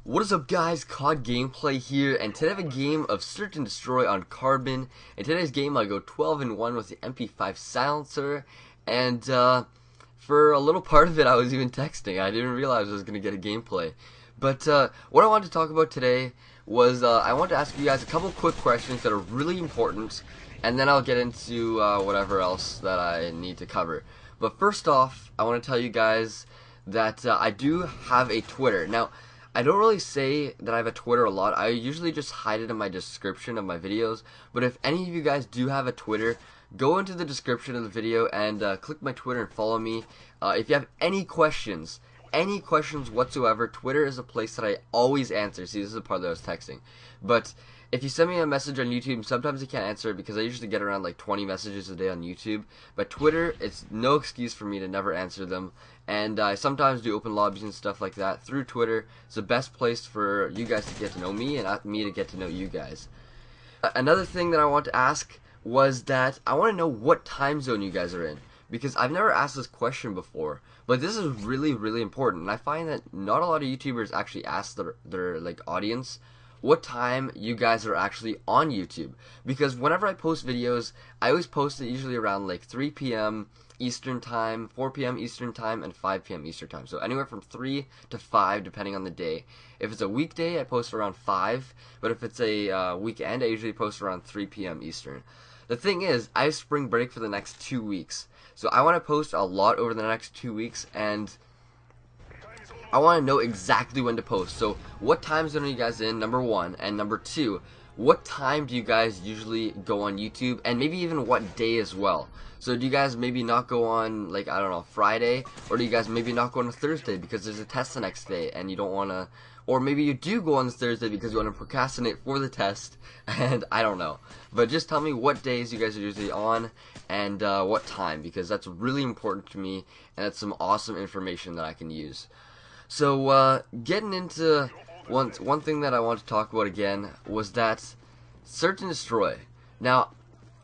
What is up, guys? COD Gameplay here, and today I have a game of Search and Destroy on Carbon. In today's game I go 12-1 with the MP5 silencer, and for a little part of it I was even texting. I didn't realize I was going to get a gameplay. But what I wanted to talk about today was I wanted to ask you guys a couple quick questions that are really important, and then I'll get into whatever else that I need to cover. But first off, I want to tell you guys that I do have a Twitter. Now, I don't really say that I have a Twitter a lot. I usually just hide it in my description of my videos. But if any of you guys do have a Twitter, go into the description of the video and click my Twitter and follow me. If you have any questions whatsoever, Twitter is a place that I always answer. See, this is the part that I was texting. But if you send me a message on YouTube, sometimes I can't answer it because I usually get around like 20 messages a day on YouTube. But Twitter, it's no excuse for me to never answer them. And I sometimes do open lobbies and stuff like that through Twitter. It's the best place for you guys to get to know me and me to get to know you guys. Another thing that I want to ask was that I want to know what time zone you guys are in, because I've never asked this question before, but this is really, really important. And I find that not a lot of YouTubers actually ask their like audience what time you guys are actually on YouTube, because whenever I post videos, I always post it usually around like 3 p.m. Eastern time, 4 p.m. Eastern time, and 5 p.m. Eastern time. So anywhere from 3 to 5 depending on the day. If it's a weekday, I post around 5, but if it's a weekend, I usually post around 3 p.m. Eastern. The thing is, I have spring break for the next 2 weeks. So I want to post a lot over the next 2 weeks, and I want to know exactly when to post. So what time zone are you guys in, number one, and number two, what time do you guys usually go on YouTube, and maybe even what day as well? So do you guys maybe not go on, like, I don't know, Friday, or do you guys maybe not go on a Thursday because there's a test the next day and you don't want to, or maybe you do go on this Thursday because you want to procrastinate for the test, and I don't know. But just tell me what days you guys are usually on and what time, because that's really important to me and that's some awesome information that I can use. So getting into one thing that I want to talk about again was that Search and Destroy. Now,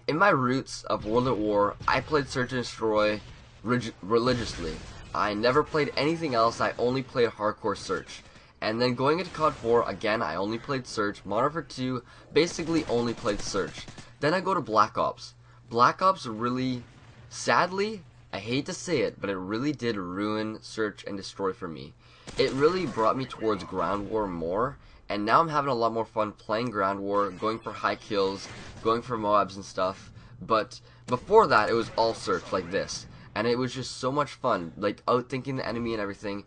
in my roots of World at War, I played Search and Destroy religiously. I never played anything else. I only played hardcore Search. And then going into COD 4, again, I only played Search. Modern Warfare 2, basically only played Search. Then I go to Black Ops. Black Ops really, sadly, I hate to say it, but it really did ruin Search and Destroy for me. It really brought me towards Ground War more, and now I'm having a lot more fun playing Ground War, going for high kills, going for Moabs and stuff. But before that, it was all Search like this, and it was just so much fun, like outthinking the enemy and everything.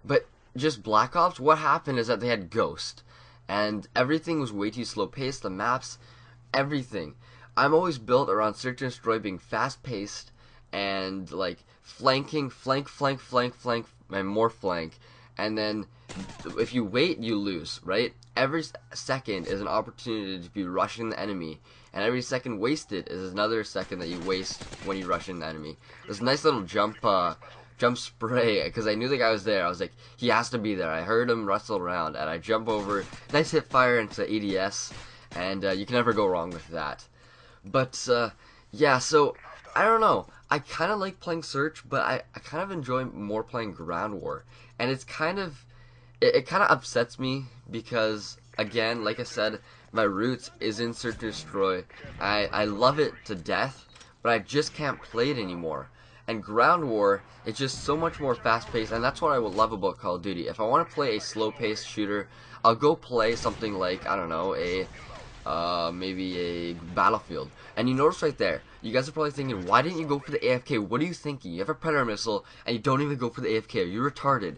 But just Black Ops, what happened is that they had Ghost, and everything was way too slow paced, the maps, everything. I'm always built around Search and Destroy being fast paced, and like flanking, flank, and more flank. And then if you wait, you lose, right? Every second is an opportunity to be rushing the enemy, and every second wasted is another second that you waste when you rush in the enemy. This nice little jump spray, because I knew the guy was there. I was like, he has to be there. I heard him rustle around, and I jump over, nice hip fire into ADS, and you can never go wrong with that. But yeah, so I don't know. I kind of like playing Search, but I kind of enjoy more playing Ground War. And it's kind of, it kind of upsets me because, again, like I said, my roots is in Search and Destroy. I love it to death, but I just can't play it anymore. And Ground War is just so much more fast-paced, and that's what I love about Call of Duty. If I want to play a slow-paced shooter, I'll go play something like, I don't know, maybe a Battlefield. And you notice right there, you guys are probably thinking, why didn't you go for the AFK? What are you thinking? You have a Predator missile, and you don't even go for the AFK. Are you retarded?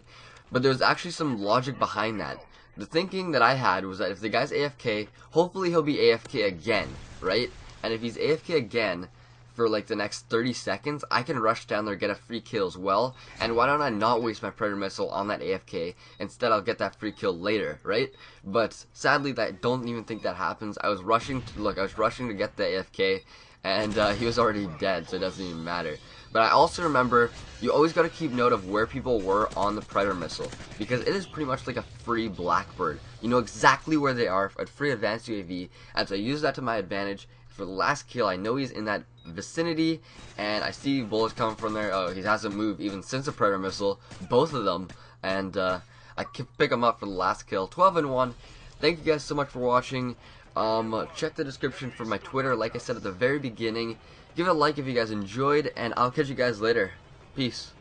But there's actually some logic behind that. The thinking that I had was that if the guy's AFK, hopefully he'll be AFK again, right? And if he's AFK again for like the next 30 seconds, I can rush down there, get a free kill as well. And why don't I not waste my Predator missile on that AFK? Instead, I'll get that free kill later, right? But sadly, I don't even think that happens. I was rushing to get the AFK, and he was already dead, so it doesn't even matter. But I also remember, you always got to keep note of where people were on the Predator missile, because it is pretty much like a free Blackbird. You know exactly where they are, a free advanced UAV, and so I use that to my advantage. For the last kill, I know he's in that vicinity, and I see bullets coming from there. Oh, he hasn't moved even since the Predator missile, both of them, and I can pick him up for the last kill. 12 and 1. Thank you guys so much for watching. Check the description for my Twitter, like I said at the very beginning. Give it a like if you guys enjoyed, and I'll catch you guys later. Peace.